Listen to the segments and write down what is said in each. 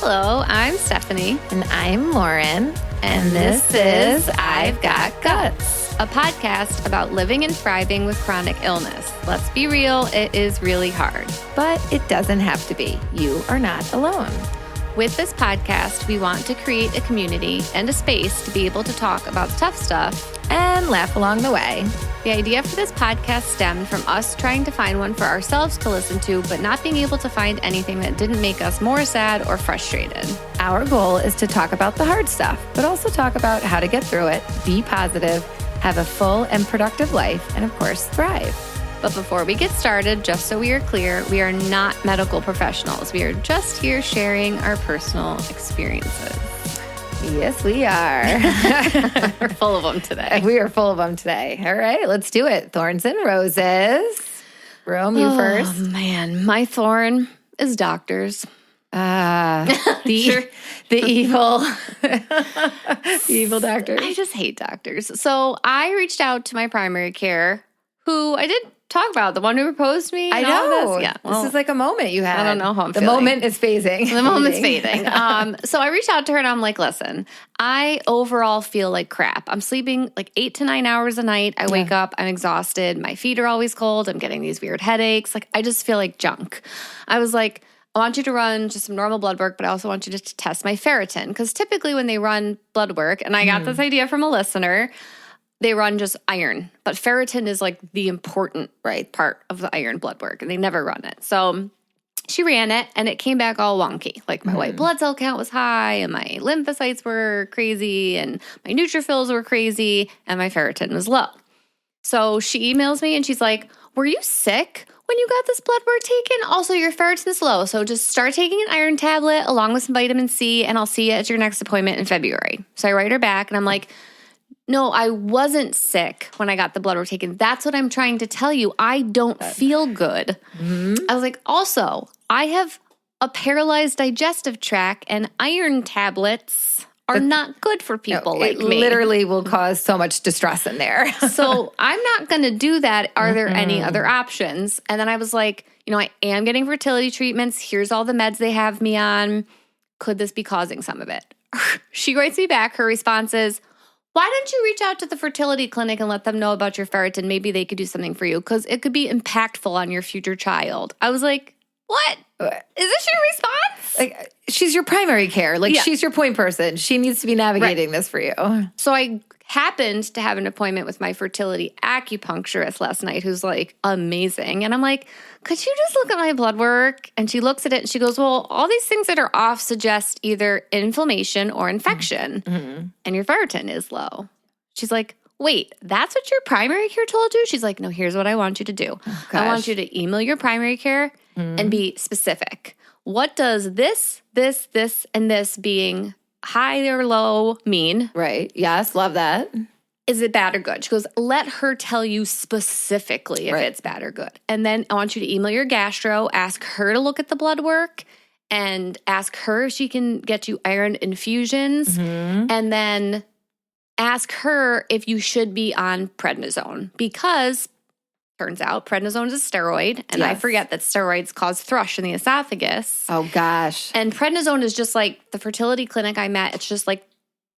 Hello, I'm Stephanie. And I'm Lauren. And this is I've Got Guts, a podcast about living and thriving with chronic illness. Let's be real, it is really hard. But it doesn't have to be. You are not alone. With this podcast, we want to create a community and a space to be able to talk about tough stuff And laugh along the way. The idea for this podcast stemmed from us trying to find one for ourselves to listen to, but not being able to find anything that didn't make us more sad or frustrated. Our goal is to talk about the hard stuff, but also talk about how to get through it, be positive, have a full and productive life, and of course, thrive. But before we get started, just so we are clear, we are not medical professionals. We are just here sharing our personal experiences. Yes, we are. We're full of them today. We are full of them today. All right, let's do it. Thorns and roses. Rome, you first. Oh, man. My thorn is doctors. The evil, the evil doctors. I just hate doctors. So I reached out to my primary care, who I did talk about, the one who proposed to me. I know. Yeah. Well, this is like a moment you had. I don't know how I'm feeling. The moment is phasing. The moment's fading. So I reached out to her and I'm like, listen, I overall feel like crap. I'm sleeping like 8 to 9 hours a night. I wake up, I'm exhausted. My feet are always cold. I'm getting these weird headaches. Like, I just feel like junk. I was like, I want you to run just some normal blood work, but I also want you to test my ferritin. Because typically when they run blood work, and I got this idea from a listener, they run just iron, but ferritin is like the important part of the iron blood work, and they never run it. So she ran it, and it came back all wonky. Like my white blood cell count was high, and my lymphocytes were crazy, and my neutrophils were crazy, and my ferritin was low. So she emails me, and she's like, were you sick when you got this blood work taken? Also, your ferritin's low, so just start taking an iron tablet along with some vitamin C, and I'll see you at your next appointment in February. So I write her back, and I'm like, no, I wasn't sick when I got the blood work taken. That's what I'm trying to tell you. I don't feel good. Mm-hmm. I was like, also, I have a paralyzed digestive tract, and iron tablets are not good for people like me. It literally will cause so much distress in there. So I'm not going to do that. Are there any other options? And then I was like, I am getting fertility treatments. Here's all the meds they have me on. Could this be causing some of it? She writes me back. Her response is, why don't you reach out to the fertility clinic and let them know about your ferritin? Maybe they could do something for you because it could be impactful on your future child. I was like, what? Is this your response? Like, she's your primary care. Like, she's your point person. She needs to be navigating this for you. So I happened to have an appointment with my fertility acupuncturist last night, who's like amazing. And I'm like, could you just look at my blood work? And she looks at it and she goes, well, all these things that are off suggest either inflammation or infection. Mm-hmm. And your ferritin is low. She's like, wait, that's what your primary care told you? She's like, no, here's what I want you to do. Oh, I want you to email your primary care and be specific. What does this, and this being high or low mean? Right. Yes. Love that. Is it bad or good? She goes, let her tell you specifically if it's bad or good. And then I want you to email your gastro, ask her to look at the blood work, and ask her if she can get you iron infusions. Mm-hmm. And then ask her if you should be on prednisone, because turns out prednisone is a steroid, and I forget that steroids cause thrush in the esophagus. Oh, gosh. And prednisone is just like the fertility clinic I met. It's just like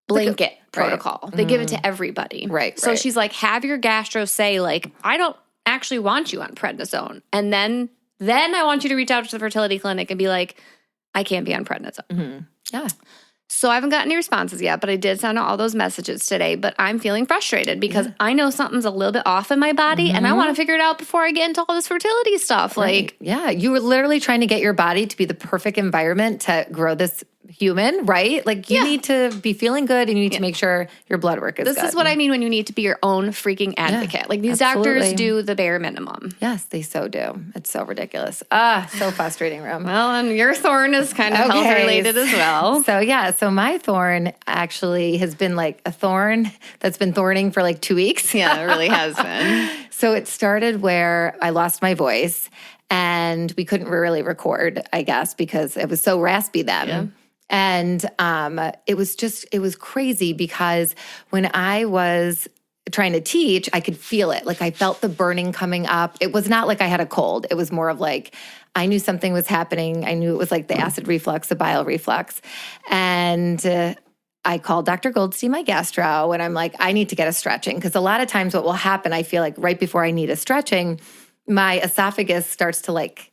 blanket protocol. They give it to everybody. Right. So she's like, have your gastro say, like, I don't actually want you on prednisone. And then I want you to reach out to the fertility clinic and be like, I can't be on prednisone. Mm-hmm. Yeah. So I haven't gotten any responses yet, but I did send out all those messages today. But I'm feeling frustrated because I know something's a little bit off in my body, and I want to figure it out before I get into all this fertility stuff. Like, you were literally trying to get your body to be the perfect environment to grow this human, right? Like, you need to be feeling good, and you need to make sure your blood work is good. This is what I mean when you need to be your own freaking advocate. Like, these doctors do the bare minimum. Yes, they so do. It's so ridiculous. So frustrating, Rome. Well, and your thorn is kind of health-related as well. So my thorn actually has been like a thorn that's been thorning for like 2 weeks. Yeah, it really has been. So it started where I lost my voice, and we couldn't really record, I guess, because it was so raspy then. Yeah. And it was crazy because when I was trying to teach, I could feel it. Like I felt the burning coming up. It was not like I had a cold. It was more of like, I knew something was happening. I knew it was like the acid reflux, the bile reflux. And I called Dr. Goldstein, my gastro, and I'm like, I need to get a stretching. Because a lot of times what will happen, I feel like right before I need a stretching, my esophagus starts to like,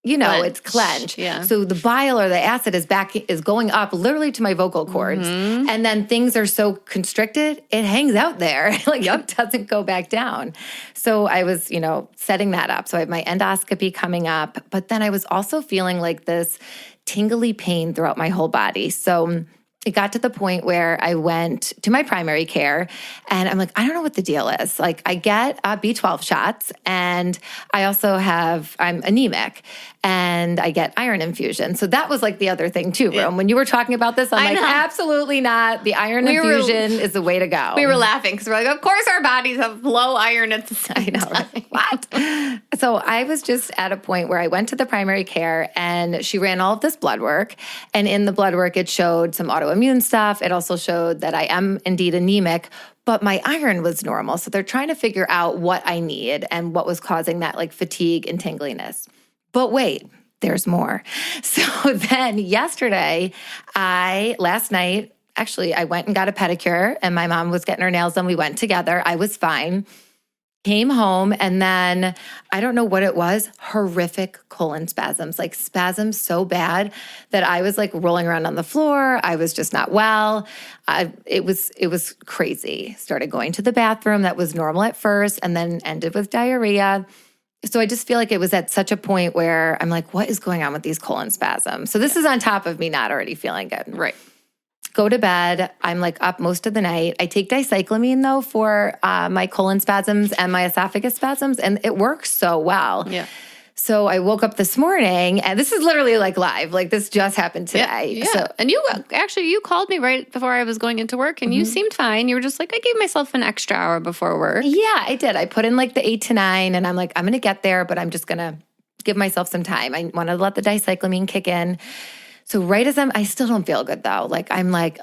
it's clenched. Yeah. So the bile or the acid is going up literally to my vocal cords. And then things are so constricted, it hangs out there. It doesn't go back down. So I was, setting that up. So I have my endoscopy coming up. But then I was also feeling like this tingly pain throughout my whole body. So it got to the point where I went to my primary care and I'm like, I don't know what the deal is. Like I get B12 shots and I'm anemic and I get iron infusion. So that was like the other thing too, Rome. When you were talking about this, I'm like, absolutely not. The iron infusion is the way to go. We were laughing because we're like, of course our bodies have low iron at the same time. Right? What? So I was just at a point where I went to the primary care and she ran all of this blood work. And in the blood work, it showed some autoimmune stuff. It also showed that I am indeed anemic, but my iron was normal. So they're trying to figure out what I need and what was causing that like fatigue and tingliness. But wait, there's more. So then last night, actually, I went and got a pedicure and my mom was getting her nails done. We went together. I was fine. Came home and then I don't know what it was, horrific colon spasms, like spasms so bad that I was like rolling around on the floor. I was just not well. It was crazy. Started going to the bathroom. That was normal at first and then ended with diarrhea. So I just feel like it was at such a point where I'm like, what is going on with these colon spasms? So this is on top of me not already feeling good. Right. Go to bed. I'm like up most of the night. I take dicyclomine though for my colon spasms and my esophagus spasms, and it works so well. Yeah. So I woke up this morning, and this is literally like live. Like this just happened today. Yeah. So, and you called me right before I was going into work, and you seemed fine. You were just like, I gave myself an extra hour before work. Yeah, I did. I put in like the 8 to 9, and I'm like, I'm going to get there, but I'm just going to give myself some time. I want to let the dicyclomine kick in. So right as I still don't feel good though. Like I'm like,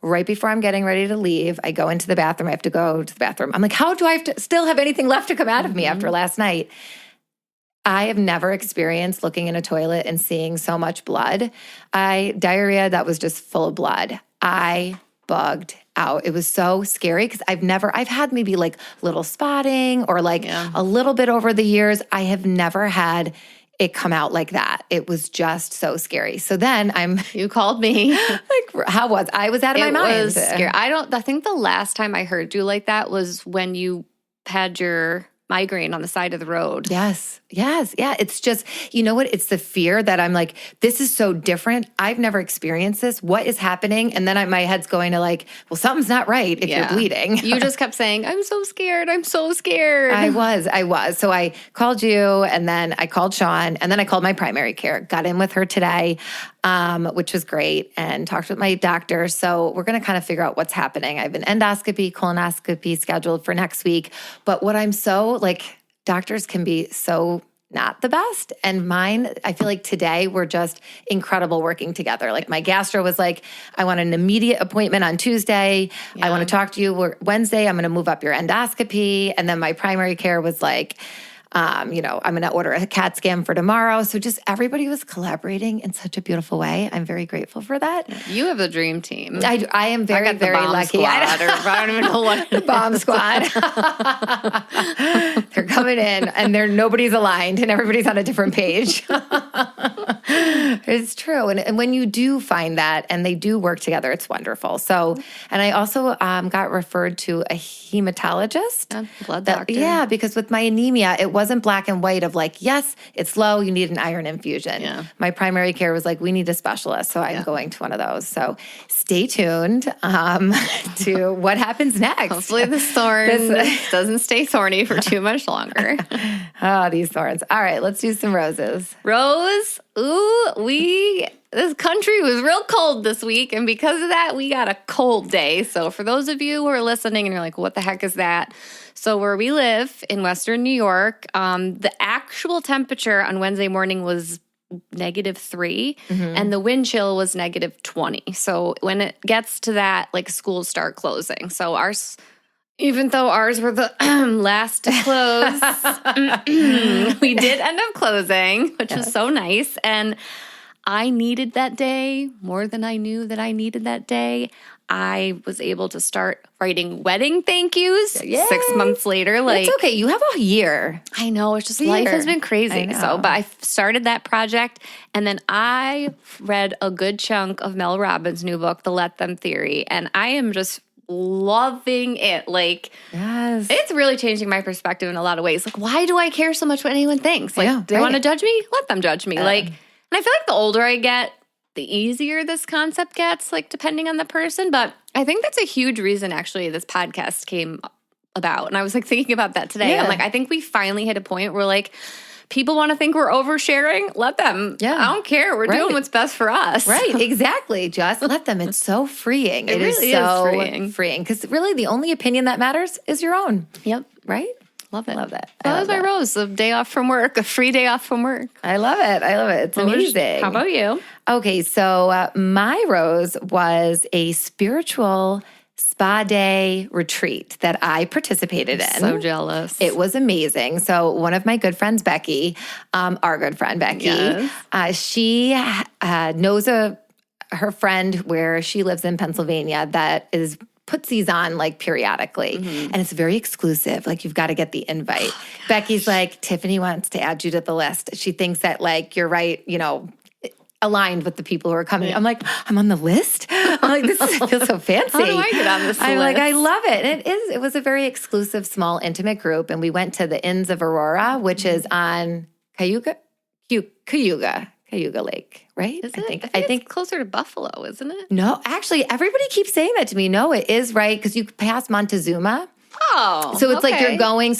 right before I'm getting ready to leave, I go into the bathroom. I have to go to the bathroom. I'm like, how do I have to still have anything left to come out of me after last night? I have never experienced looking in a toilet and seeing so much blood. Diarrhea that was just full of blood. I bugged out. It was so scary because I've had maybe like little spotting or like a little bit over the years. I have never had it come out like that. It was just so scary. So then You called me. like, how was I was out of my mind. It was scary. I think the last time I heard you like that was when you had your migraine on the side of the road. Yes. Yeah. It's just, you know what? It's the fear that I'm like, this is so different. I've never experienced this. What is happening? And then my head's going to like, well, something's not right if you're bleeding. You just kept saying, I'm so scared. I'm so scared. I was. So I called you and then I called Sean and then I called my primary care, got in with her today, which was great, and talked with my doctor. So we're going to kind of figure out what's happening. I have an endoscopy, colonoscopy scheduled for next week. But what I'm so like, doctors can be so not the best. And mine, I feel like today we're just incredible working together. Like my gastro was like, I want an immediate appointment on Tuesday. I want to talk to you Wednesday. I'm going to move up your endoscopy. And then my primary care was like, I'm going to order a CAT scan for tomorrow. So just everybody was collaborating in such a beautiful way. I'm very grateful for that. You have a dream team. I am very, very lucky. I don't even know what the bomb squad. They're coming in and nobody's aligned and everybody's on a different page. It's true. And when you do find that and they do work together, it's wonderful. So, and I also got referred to a hematologist. Blood doctor. Yeah, because with my anemia, it wasn't black and white of like, yes, it's low, you need an iron infusion. Yeah. My primary care was like, we need a specialist. So I'm going to one of those. So stay tuned to what happens next. Hopefully the thorn doesn't stay thorny for too much longer. Oh, these thorns. All right, let's do some roses. Rose, this country was real cold this week, and because of that, we got a cold day. So for those of you who are listening and you're like, what the heck is that? So where we live in Western New York, the actual temperature on Wednesday morning was -3, and the wind chill was -20. So when it gets to that, like schools start closing. So Even though ours were the last to close, we did end up closing, which was so nice. And I needed that day more than I knew that I needed that day. I was able to start writing wedding thank yous 6 months later. It's okay. You have a year. I know. It's just life has been crazy. But I started that project, and then I read a good chunk of Mel Robbins' new book, The Let Them Theory, and I am just loving it. Like, it's really changing my perspective in a lot of ways. Like, why do I care so much what anyone thinks? Like, they want to judge me? Let them judge me. Like, and I feel like the older I get, the easier this concept gets, like, depending on the person. But I think that's a huge reason, actually, this podcast came about. And I was, like, thinking about that today. Yeah. I'm like, I think we finally hit a point where, like, people want to think we're oversharing. Let them. Yeah. I don't care. We're doing what's best for us. Right. Exactly. Just let them. It's so freeing. It really is so freeing. Because really the only opinion that matters is your own. Yep. Right? Love it. Love that. So that was my rose, a day off from work, a free day off from work. I love it. I love it. It's amazing. How about you? Okay. So my rose was a spiritual spa day retreat that I participated in. So jealous. It was amazing. So one of my good friends, Becky, our good friend Becky, she knows her friend where she lives in Pennsylvania that puts these on like periodically. And it's very exclusive. Like you've got to get the invite. Becky's like, Tiffany wants to add you to the list. She thinks that like you're right, aligned with the people who are coming. I'm like, I'm on the list? I'm like, this feels so fancy. How do I get on this list? I'm like, I love it. And it was a very exclusive, small, intimate group. And we went to the Inns of Aurora, which is on Cayuga Lake, right? Is it? I think it's closer to Buffalo, isn't it? No, actually, everybody keeps saying that to me. No, it is right because you pass Montezuma. Oh, so it's like you're going,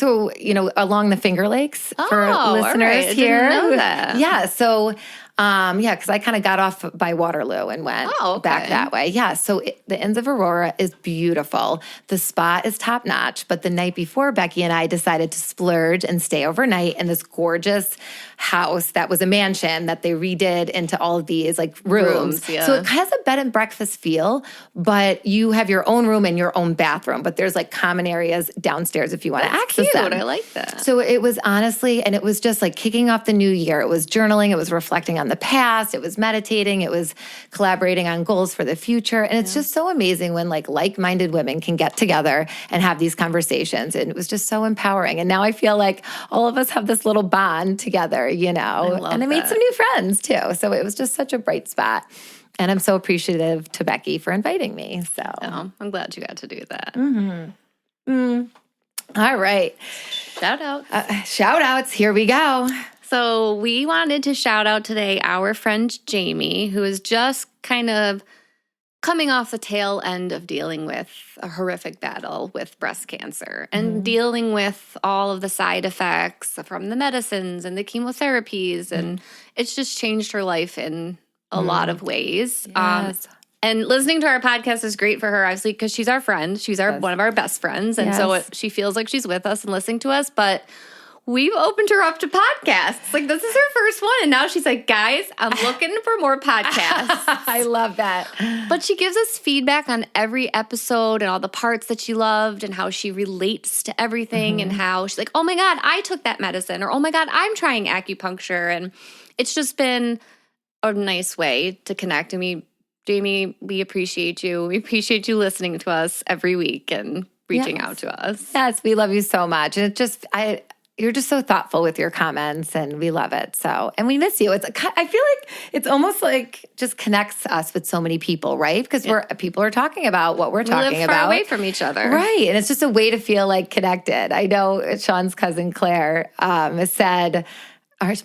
along the Finger Lakes for listeners here. I didn't know that. Yeah, so because I kind of got off by Waterloo and went back that way. Yeah, so the Inns of Aurora is beautiful. The spa is top notch, but the night before, Becky and I decided to splurge and stay overnight in this gorgeous house that was a mansion that they redid into all of these like rooms. So it has a bed and breakfast feel, but you have your own room and your own bathroom, but there's like common areas downstairs if you want to access them. I like that. So it was honestly, and it was just like kicking off the new year. It was journaling. It was reflecting on the past. It was meditating. It was collaborating on goals for the future. And it's just so amazing when like-minded women can get together and have these conversations. And it was just so empowering. And now I feel like all of us have this little bond together, and I made some new friends too. So it was just such a bright spot. And I'm so appreciative to Becky for inviting me. So I'm glad you got to do that. All right. Shout outs. Shout outs. Here we go. So we wanted to shout out today our friend Jamie, who is just kind of coming off the tail end of dealing with a horrific battle with breast cancer and dealing with all of the side effects from the medicines and the chemotherapies. And it's just changed her life in a lot of ways. Yes. And listening to our podcast is great for her, obviously, because she's our friend. She's one of our best friends. And so she feels like she's with us and listening to us. But we've opened her up to podcasts. Like, this is her first one. And now she's like, guys, I'm looking for more podcasts. I love that. But she gives us feedback on every episode and all the parts that she loved and how she relates to everything and how she's like, oh my God, I took that medicine. Or, oh my God, I'm trying acupuncture. And it's just been a nice way to connect. And Jamie, we appreciate you. We appreciate you listening to us every week and reaching out to us. Yes, we love you so much. And you're just so thoughtful with your comments, and we love it. So, and we miss you. I feel like it's almost like just connects us with so many people, right? Because people are talking about what we're talking about. We live far away from each other, right? And it's just a way to feel like connected. I know Sean's cousin Claire said.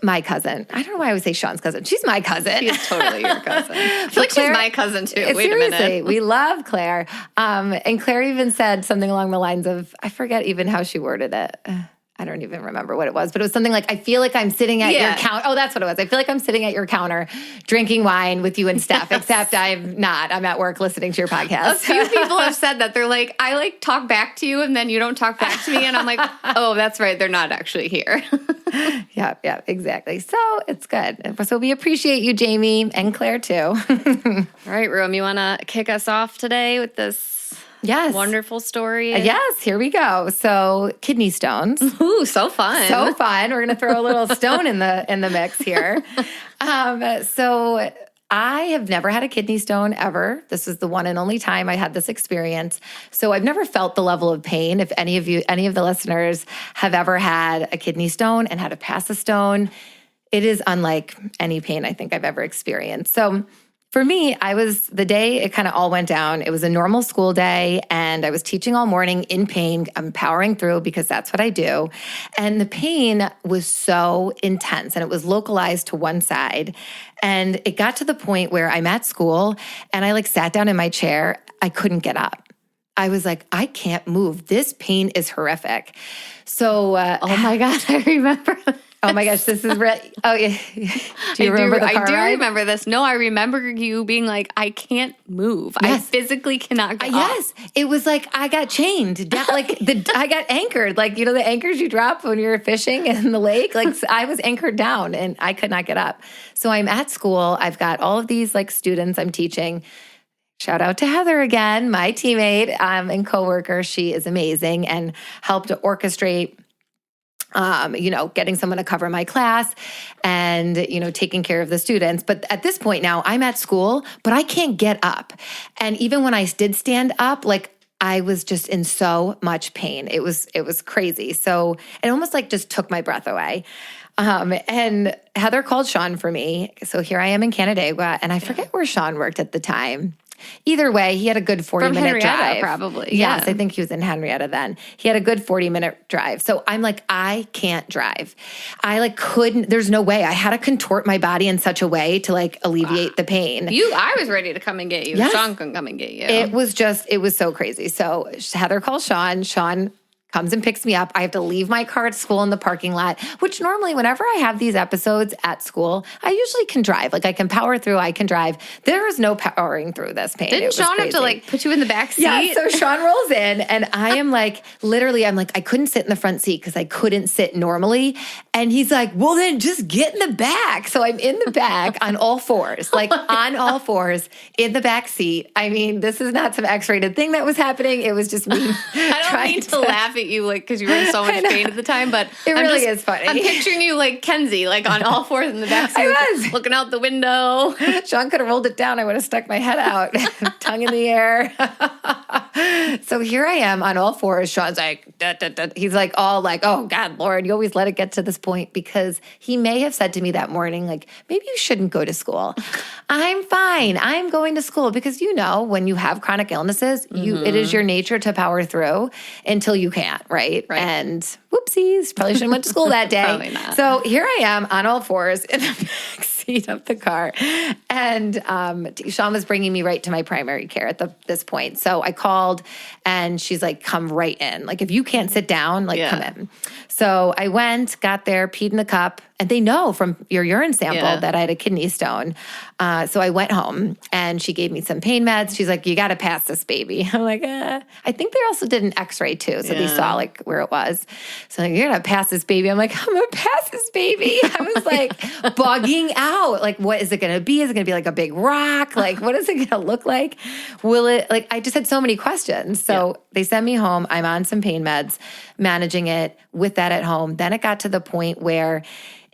My cousin. I don't know why I always say Sean's cousin. She's my cousin. She's totally your cousin. I feel like Claire, she's my cousin too. Wait seriously, a minute. We love Claire. And Claire even said something along the lines of, I forget even how she worded it. I don't even remember what it was, but it was something like, I feel like I'm sitting at your counter. Oh, that's what it was. I feel like I'm sitting at your counter drinking wine with you and Stef, except I'm not. I'm at work listening to your podcast. A few people have said that. They're like, I talk back to you and then you don't talk back to me. And I'm like, oh, that's right. They're not actually here. Yeah, exactly. So it's good. So we appreciate you, Jamie, and Claire too. All right, Rome, you want to kick us off today with this Yes. Wonderful story. Yes, here we go. So kidney stones. Ooh, so fun. So fun. We're going to throw a little stone in the mix here. So I have never had a kidney stone ever. This is the one and only time I had this experience. So I've never felt the level of pain. If any of the listeners have ever had a kidney stone and had to pass a stone, it is unlike any pain I think I've ever experienced. So for me, the day it kind of all went down. It was a normal school day and I was teaching all morning in pain. I'm powering through because that's what I do. And the pain was so intense and it was localized to one side. And it got to the point where I'm at school and I sat down in my chair. I couldn't get up. I was like, I can't move. This pain is horrific. So, oh my God, I remember. Oh my gosh, this is oh yeah. Do you remember the car I do ride? remember this. No, I remember you being like, I can't move. Yes. I physically cannot get up. Yes, it was like I got chained down, I got anchored, the anchors you drop when you're fishing in the lake. I was anchored down and I could not get up. So I'm at school. I've got all of these students I'm teaching. Shout out to Heather again, my teammate and coworker. She is amazing and helped to orchestrate getting someone to cover my class and, taking care of the students. But at this point now, I'm at school, but I can't get up. And even when I did stand up, I was just in so much pain. It was crazy. So it almost just took my breath away. And Heather called Sean for me. So here I am in Canandaigua, and I forget where Sean worked at the time. Either way, he had a good 40-minute drive. Probably. Yes, I think he was in Henrietta then. He had a good 40-minute drive. So I'm like, I can't drive. I couldn't, there's no way. I had to contort my body in such a way to alleviate the pain. I was ready to come and get you. Yes. Sean couldn't come and get you. It was so crazy. So Heather calls Sean. Sean comes and picks me up. I have to leave my car at school in the parking lot, which normally whenever I have these episodes at school, I usually can drive. I can power through, I can drive. There is no powering through this pain. Didn't Sean have to put you in the back seat? Yeah, so Sean rolls in and I am literally, I couldn't sit in the front seat because I couldn't sit normally. And he's like, well then just get in the back. So I'm in the back on all fours, on all fours in the back seat. I mean, this is not some X-rated thing that was happening. It was just me. I don't mean to laugh at you because you were in so much pain at the time, but it really is funny. I'm picturing you Kenzie, on all fours in the back seat, I was looking out the window. Sean could have rolled it down. I would have stuck my head out, tongue in the air. So here I am on all fours. Sean's da, da, da. He's oh God, Lord, you always let it get to this point, because he may have said to me that morning, maybe you shouldn't go to school. I'm fine. I'm going to school because when you have chronic illnesses, it is your nature to power through until you can't, right? And whoopsies, probably shouldn't went to school that day. Probably not. So here I am on all fours in the back seat of the car. And Sean was bringing me right to my primary care at this point. So I called and she's like, come right in. If you can't sit down, come in. So I went, got there, peed in the cup, and they know from your urine sample that I had a kidney stone. So I went home and she gave me some pain meds. She's like, you got to pass this baby. I'm like, I think they also did an x-ray too. So they saw where it was. So you're going to pass this baby. I'm like, I'm going to pass this baby. I was bugging out. What is it going to be? Is it going to be a big rock? What is it going to look like? Will it, I just had so many questions. So they sent me home. I'm on some pain meds, managing it with that at home. Then it got to the point where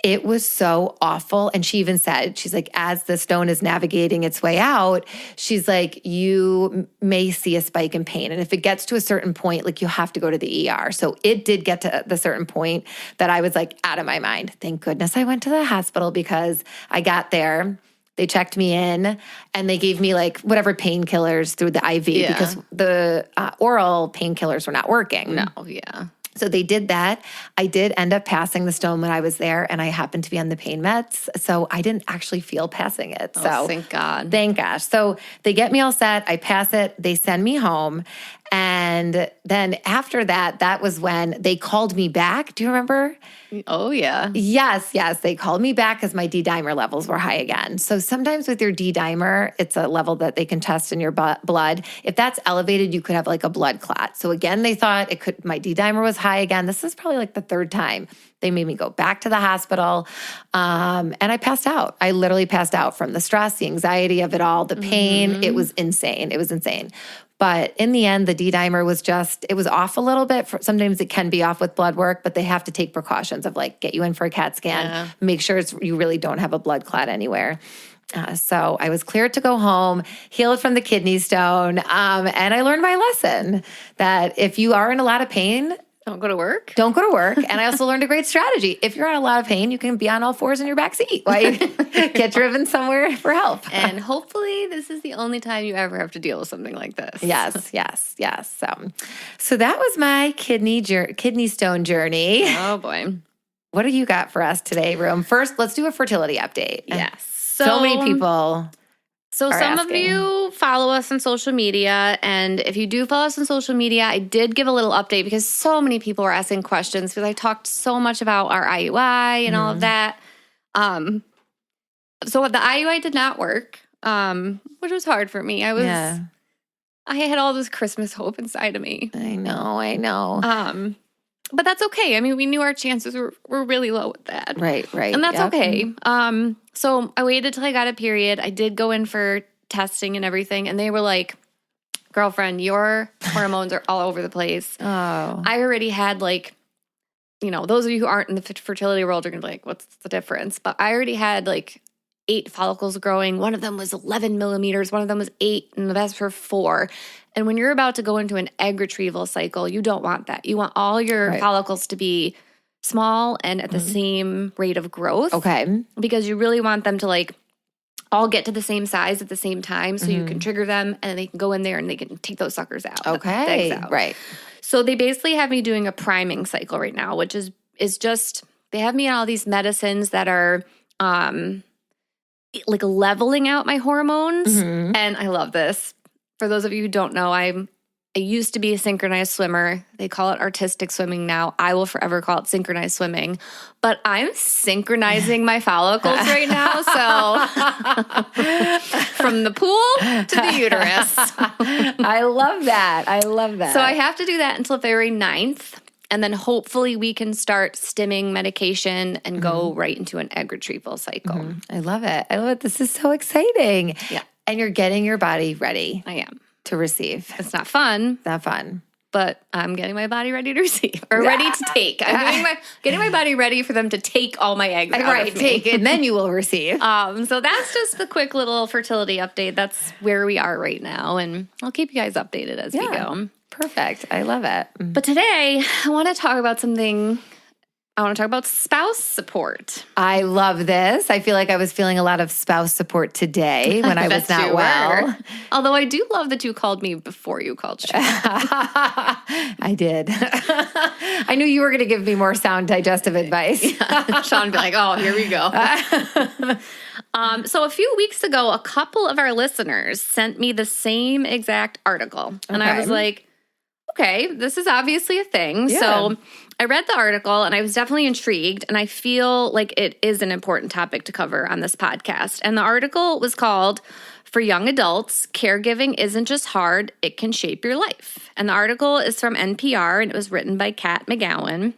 it was so awful. And she even said, she's like, as the stone is navigating its way out, she's like, you may see a spike in pain. And if it gets to a certain point, you have to go to the ER. So it did get to the certain point that I was out of my mind. Thank goodness I went to the hospital, because I got there. They checked me in and they gave me whatever painkillers through the IV because the oral painkillers were not working. No, yeah. So they did that. I did end up passing the stone when I was there, and I happened to be on the pain meds. So I didn't actually feel passing it. So thank God. Thank gosh. So they get me all set. I pass it. They send me home. And then after that, that was when they called me back. Do you remember? Oh, yeah. Yes. They called me back because my D-dimer levels were high again. So sometimes with your D-dimer, it's a level that they can test in your blood. If that's elevated, you could have a blood clot. So again, they thought my D-dimer was high again. This is probably the third time They made me go back to the hospital. And I passed out. I literally passed out from the stress, the anxiety of it all, the pain. It was insane. It was insane. But in the end, the D-dimer was it was off a little bit. Sometimes it can be off with blood work, but they have to take precautions of like get you in for a CAT scan, make sure you really don't have a blood clot anywhere. So I was cleared to go home, healed from the kidney stone, and I learned my lesson that if you are in a lot of pain, don't go to work. Don't go to work. And I also learned a great strategy. If you're in a lot of pain, you can be on all fours in your back seat while you get driven somewhere for help. And hopefully this is the only time you ever have to deal with something like this. Yes. So that was my kidney stone journey. Oh, boy. What do you got for us today, Room? First, let's do a fertility update. Yes. So many people. So some of you follow us on social media, and if you do follow us on social media, I did give a little update because so many people were asking questions because I talked so much about our IUI and all of that. So the IUI did not work, which was hard for me. I had all this Christmas hope inside of me. I know. But that's okay. I mean, we knew our chances were really low with that. Right. And that's okay. So I waited till I got a period. I did go in for testing and everything, and they were like, girlfriend, your hormones are all over the place. Oh. I already had those of you who aren't in the fertility world are going to be like, what's the difference? But I already had 8 follicles growing. One of them was 11 millimeters. One of them was 8, and the best were 4. And when you're about to go into an egg retrieval cycle, you don't want that. You want all your follicles to be small and at the same rate of growth. Okay. Because you really want them to all get to the same size at the same time so you can trigger them and they can go in there and they can take those suckers out. Okay. The eggs out. Right. So they basically have me doing a priming cycle right now, which is just, they have me on all these medicines that are leveling out my hormones. And I love this. For those of you who don't know, I used to be a synchronized swimmer. They call it artistic swimming now. I will forever call it synchronized swimming. But I'm synchronizing my follicles right now. So from the pool to the uterus. I love that. So I have to do that until February 9th. And then hopefully we can start stimming medication and go right into an egg retrieval cycle. I love it. This is so exciting. Yeah. And you're getting your body ready. I am. To receive. It's not fun. Not fun. But I'm getting my body ready to receive. Or ready to take. I'm getting my body ready for them to take all my eggs out of me. Take it, and then you will receive. So that's just the quick little fertility update. That's where we are right now. And I'll keep you guys updated as we go. Perfect. I love it. But today, I want to talk about something. I want to talk about spouse support. I love this. I feel like I was feeling a lot of spouse support today when I was not well. Although I do love that you called me before you called Sean. I did. I knew you were going to give me more sound digestive advice. Sean would be like, oh, here we go. So a few weeks ago, a couple of our listeners sent me the same exact article. And I was like, okay, this is obviously a thing. Yeah. So I read the article and I was definitely intrigued, and I feel like it is an important topic to cover on this podcast. And the article was called, "For Young Adults, Caregiving Isn't Just Hard, It Can Shape Your Life." And the article is from NPR, and it was written by Kat McGowan.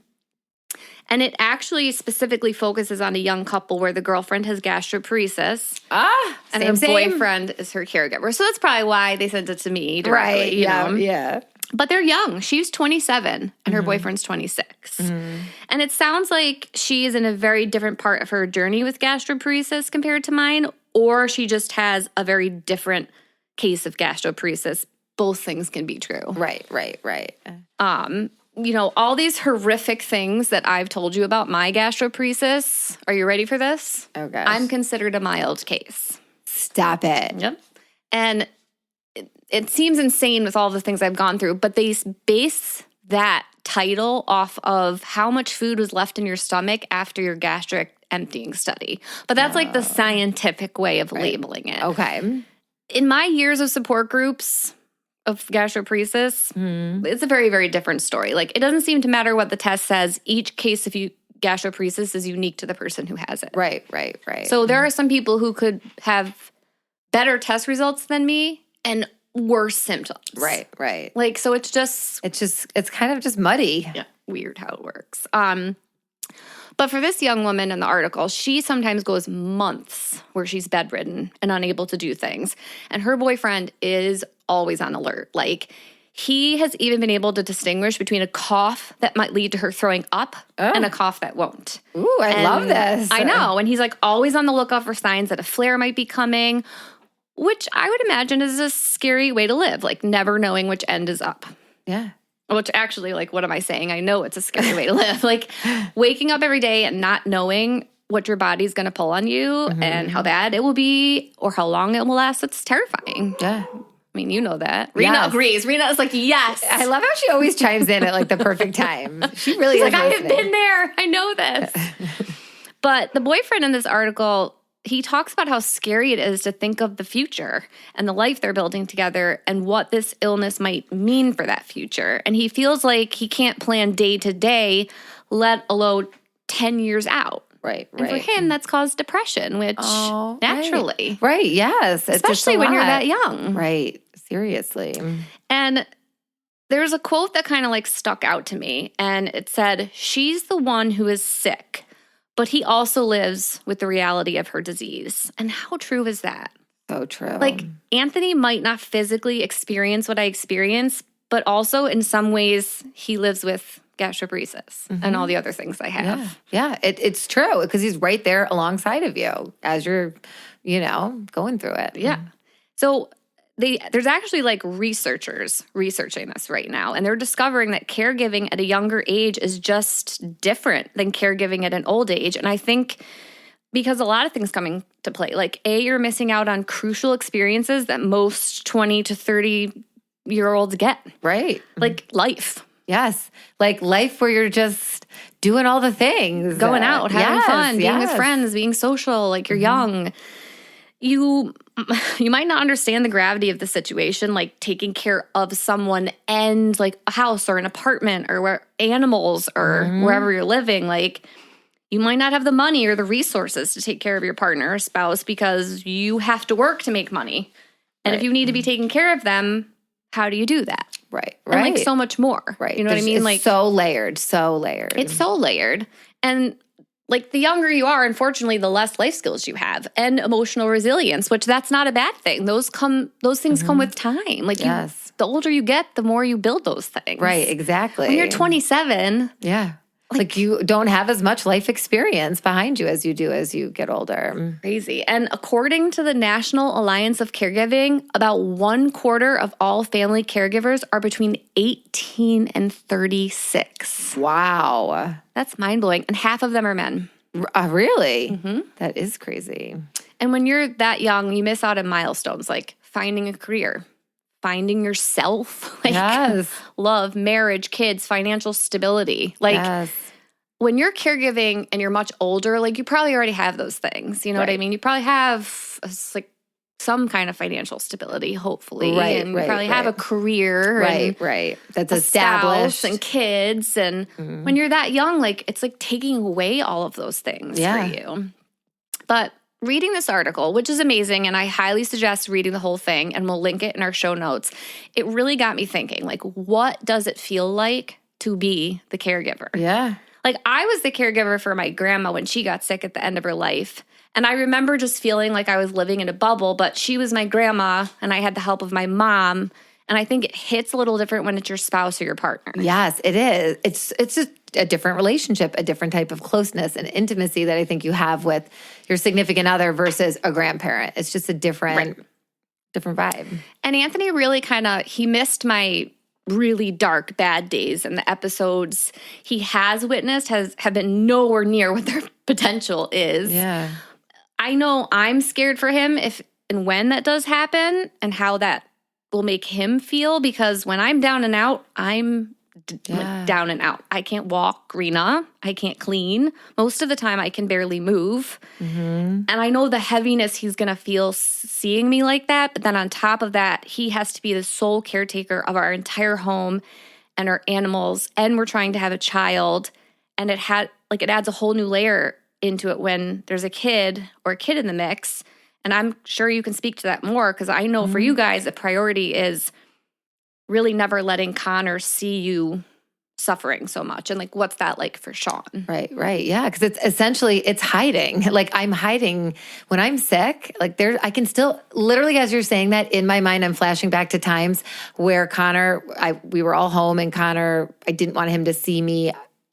And it actually specifically focuses on a young couple where the girlfriend has gastroparesis. And her boyfriend is her caregiver. So that's probably why they sent it to me directly. Right, you know? Yeah. But they're young. She's 27 and her boyfriend's 26. And it sounds like she is in a very different part of her journey with gastroparesis compared to mine, or she just has a very different case of gastroparesis. Both things can be true. Right. All these horrific things that I've told you about my gastroparesis. Are you ready for this? Oh, gosh. I'm considered a mild case. Stop it. Yep. And it seems insane with all the things I've gone through, but they base that title off of how much food was left in your stomach after your gastric emptying study. But that's like the scientific way of labeling it. Okay. In my years of support groups of gastroparesis, it's a very, very different story. Like, it doesn't seem to matter what the test says. Each case of gastroparesis is unique to the person who has it. Right. So there are some people who could have better test results than me and worse symptoms. Right. Like, so it's kind of just muddy. Yeah, weird how it works. But for this young woman in the article, she sometimes goes months where she's bedridden and unable to do things. And her boyfriend is always on alert. Like, he has even been able to distinguish between a cough that might lead to her throwing up and a cough that won't. Ooh, I love this. I know. And he's like always on the lookout for signs that a flare might be coming, which I would imagine is a scary way to live, like never knowing which end is up. Yeah. Which actually, like, what am I saying? I know it's a scary way to live. Like, waking up every day and not knowing what your body's going to pull on you and how bad it will be or how long it will last, it's terrifying. Yeah. I mean, you know that. Rena agrees. Rena is like, yes. I love how she always chimes in at like the perfect time. She really She's is like, I have listening. been there. I know this. But the boyfriend in this article, he talks about how scary it is to think of the future and the life they're building together and what this illness might mean for that future. And he feels like he can't plan day to day, let alone 10 years out. Right, And for him, that's caused depression, which naturally. Right, yes. It's Especially when you're that young. Right, seriously. And there's a quote that kind of like stuck out to me. And it said, she's the one who is sick, but he also lives with the reality of her disease. And how true is that? So true. Like, Anthony might not physically experience what I experience, but also in some ways he lives with gastroparesis and all the other things I have. Yeah, it's true because he's right there alongside of you as you're, going through it. Yeah. So there's actually like researchers researching this right now, and they're discovering that caregiving at a younger age is just different than caregiving at an old age. And I think because a lot of things coming to play, like you're missing out on crucial experiences that most 20 to 30-year-olds get. Right. Like life. Yes. Like life where you're just doing all the things. Going out, having fun, being with friends, being social, like you're young. You might not understand the gravity of the situation, like taking care of someone and like a house or an apartment or where animals or wherever you're living. Like, you might not have the money or the resources to take care of your partner or spouse because you have to work to make money. And if you need to be taking care of them, how do you do that? Right. And like so much more. Right. You know what I mean? It's like so layered. It's so layered. And like the younger you are, unfortunately, the less life skills you have and emotional resilience, which that's not a bad thing. Those things come with time. Like the older you get, the more you build those things. Right, exactly. When you're 27. Yeah. Like you don't have as much life experience behind you as you do as you get older. Crazy. And according to the National Alliance of Caregiving, about 1/4 of all family caregivers are between 18 and 36. Wow. That's mind-blowing. And half of them are men. Really? That is crazy. And when you're that young, you miss out on milestones like finding a career, finding yourself, like love, marriage, kids, financial stability. Like when you're caregiving and you're much older, like you probably already have those things. You know what I mean? You probably have like some kind of financial stability, hopefully. And you probably have a career. Right. That's established. And kids. And when you're that young, like it's like taking away all of those things for you. But reading this article, which is amazing, and I highly suggest reading the whole thing, and we'll link it in our show notes, it really got me thinking, like, what does it feel like to be the caregiver? Yeah. Like, I was the caregiver for my grandma when she got sick at the end of her life. And I remember just feeling like I was living in a bubble, but she was my grandma, and I had the help of my mom. And I think it hits a little different when it's your spouse or your partner. Yes, it is. It's just a different relationship, a different type of closeness and intimacy that I think you have with your significant other versus a grandparent. It's just a different vibe. And Anthony really he missed my really dark, bad days, and the episodes he has witnessed have been nowhere near what their potential is. Yeah. I know I'm scared for him if and when that does happen and how that will make him feel, because when I'm down and out, I'm like down and out. I can't walk, Rena. I can't clean. Most of the time, I can barely move. And I know the heaviness he's going to feel seeing me like that. But then on top of that, he has to be the sole caretaker of our entire home and our animals. And we're trying to have a child. And it adds a whole new layer into it when there's a kid in the mix. And I'm sure you can speak to that more, because I know for you guys, the priority is really never letting Connor see you suffering so much, and like what's that like for Sean? Right. Yeah, because it's essentially it's hiding. Like I'm hiding when I'm sick. Like I can still literally, as you're saying that, in my mind, I'm flashing back to times where Connor, we were all home, and Connor, I didn't want him to see me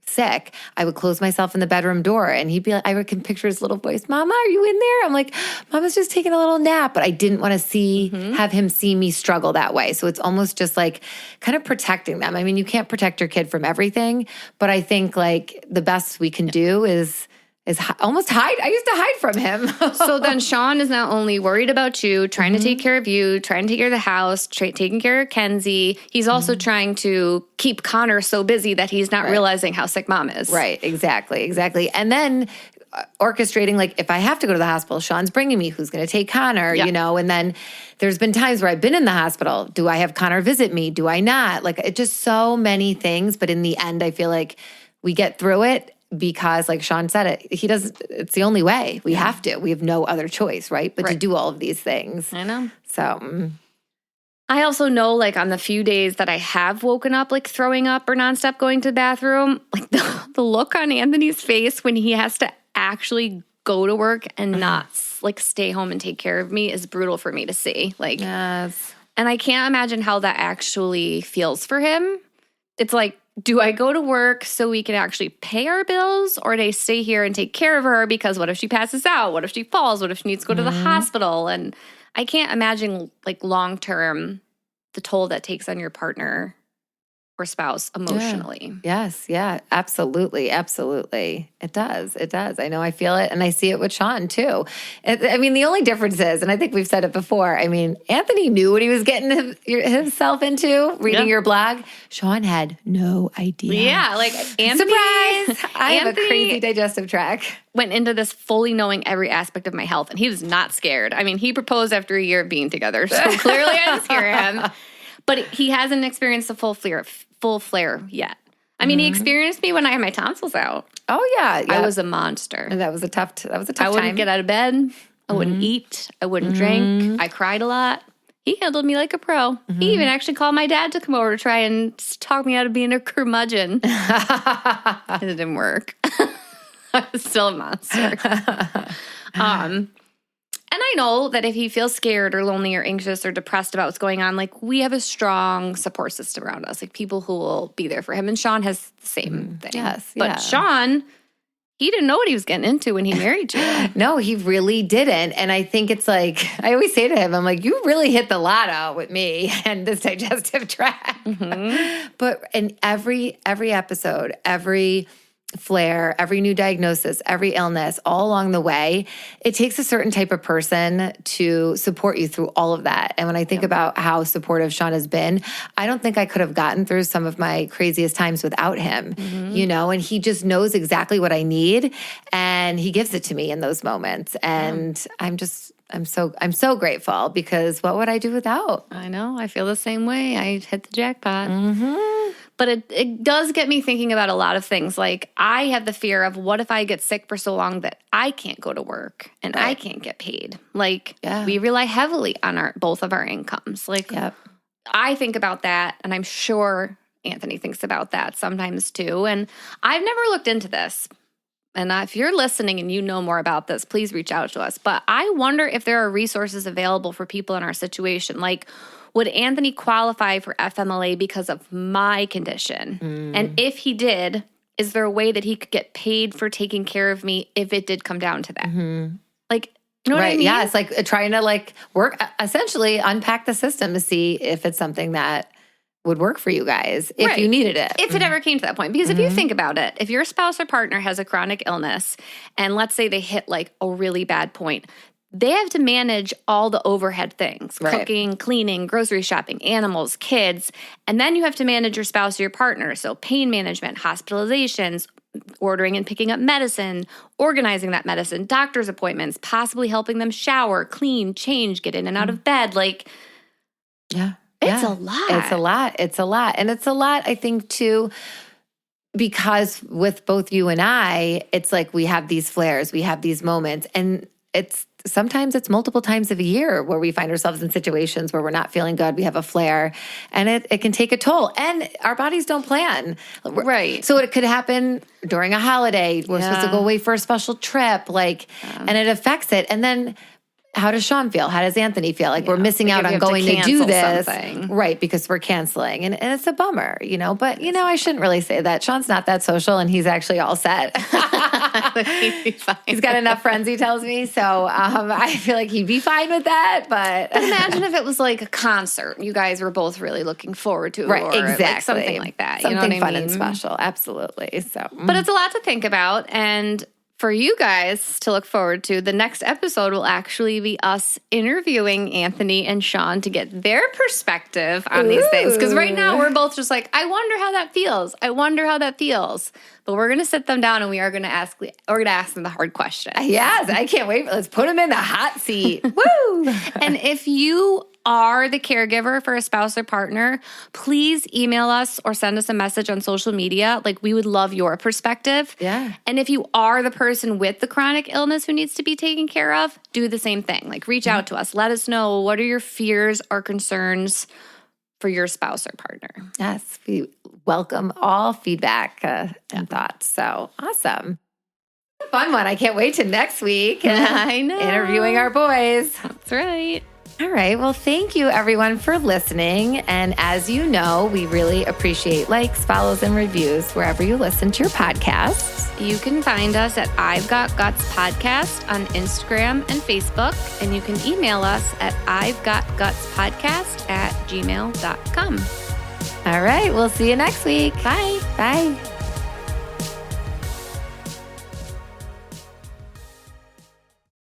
sick. I would close myself in the bedroom door, and he'd be like, I can picture his little voice, Mama, are you in there? I'm like, Mama's just taking a little nap, but I didn't want to have him see me struggle that way. So it's almost just like kind of protecting them. I mean, you can't protect your kid from everything, but I think like the best we can do is almost hide. I used to hide from him. So then Sean is not only worried about you, trying to take care of you, trying to take care of the house, taking care of Kenzie. He's also trying to keep Connor so busy that he's not realizing how sick Mom is. Right. Exactly. And then orchestrating, like, if I have to go to the hospital, Sean's bringing me, who's going to take Connor, you know? And then there's been times where I've been in the hospital. Do I have Connor visit me? Do I not? Like, it's just so many things. But in the end, I feel like we get through it. Because like Sean said, it's the only way. We have to. We have no other choice, right? But to do all of these things. I know. So I also know like on the few days that I have woken up like throwing up or nonstop going to the bathroom, like the look on Anthony's face when he has to actually go to work and not like stay home and take care of me is brutal for me to see. Like, yes. And I can't imagine how that actually feels for him. It's like, do I go to work so we can actually pay our bills, or do I stay here and take care of her because what if she passes out? What if she falls? What if she needs to go to the hospital? And I can't imagine like long term the toll that takes on your partner or spouse emotionally. Yes. Yeah, absolutely. It does. I know I feel it, and I see it with Sean too. I mean, the only difference is, and I think we've said it before, I mean, Anthony knew what he was getting himself into reading your blog. Sean had no idea. Yeah, like Anthony. Surprise! I have a crazy digestive tract. Went into this fully knowing every aspect of my health, and he was not scared. I mean, he proposed after a year of being together, so clearly I didn't scare him. But he hasn't experienced the full flare yet. I mean, he experienced me when I had my tonsils out. Oh yeah. I was a monster. And that was a tough time. I wouldn't get out of bed. I wouldn't eat. I wouldn't drink. I cried a lot. He handled me like a pro. He even actually called my dad to come over to try and talk me out of being a curmudgeon. It didn't work. I was still a monster. And I know that if he feels scared or lonely or anxious or depressed about what's going on, like we have a strong support system around us, like people who will be there for him. And Sean has the same thing. Yes. But Sean, he didn't know what he was getting into when he married you. No, he really didn't. And I think it's like, I always say to him, I'm like, you really hit the lotto with me and this digestive tract. But in every episode, every flare, every new diagnosis, every illness, all along the way, it takes a certain type of person to support you through all of that. And when I think about how supportive Sean has been, I don't think I could have gotten through some of my craziest times without him, you know, and he just knows exactly what I need and he gives it to me in those moments. And I'm so grateful, because what would I do without? I know. I feel the same way. I hit the jackpot. But it does get me thinking about a lot of things. Like I have the fear of what if I get sick for so long that I can't go to work and I can't get paid. Like we rely heavily on both of our incomes. Like I think about that, and I'm sure Anthony thinks about that sometimes too. And I've never looked into this. And if you're listening and you know more about this, please reach out to us. But I wonder if there are resources available for people in our situation. Like, would Anthony qualify for FMLA because of my condition? And if he did, is there a way that he could get paid for taking care of me if it did come down to that? Like, you know what I mean? Yeah, it's like trying to like work, essentially unpack the system to see if it's something that would work for you guys if you needed it. If it ever came to that point. Because if you think about it, if your spouse or partner has a chronic illness and let's say they hit like a really bad point, they have to manage all the overhead things, cooking, cleaning, grocery shopping, animals, kids, and then you have to manage your spouse or your partner. So pain management, hospitalizations, ordering and picking up medicine, organizing that medicine, doctor's appointments, possibly helping them shower, clean, change, get in and out of bed. Like, it's a lot. It's a lot. And it's a lot, I think, too, because with both you and I, it's like we have these flares, we have these moments, and it's sometimes it's multiple times of a year where we find ourselves in situations where we're not feeling good. We have a flare, and it can take a toll. And our bodies don't plan. Right. So it could happen during a holiday. We're supposed to go away for a special trip, and it affects it. And then how does Sean feel? How does Anthony feel? Like we're missing out on going to do this. Something. Right, because we're canceling. And it's a bummer, But, I shouldn't really say that. Sean's not that social, and he's actually all set. He'd be fine. He's got enough friends, he tells me. So I feel like he'd be fine with that. But imagine if it was like a concert. You guys were both really looking forward to it. Right, or exactly. like something like that. Something you know what fun I mean? and special. Absolutely. So, But it's a lot to think about. And for you guys to look forward to, the next episode will actually be us interviewing Anthony and Sean to get their perspective on these things. Because right now we're both just like, I wonder how that feels. I wonder how that feels. But we're going to sit them down and we are going to ask them the hard question. Yes, I can't wait. Let's put them in the hot seat. Woo! And if you are the caregiver for a spouse or partner, please email us or send us a message on social media. Like, we would love your perspective. Yeah. And if you are the person with the chronic illness who needs to be taken care of, do the same thing. Like, reach out to us. Let us know, what are your fears or concerns for your spouse or partner. Yes, we welcome all feedback and thoughts. So awesome. Fun one. I can't wait to next week. I know. Interviewing our boys. That's right. All right. Well, thank you everyone for listening. And as you know, we really appreciate likes, follows, and reviews wherever you listen to your podcasts. You can find us at I've Got Guts Podcast on Instagram and Facebook. And you can email us at I'veGotGutsPodcast@gmail.com. All right. We'll see you next week. Bye. Bye.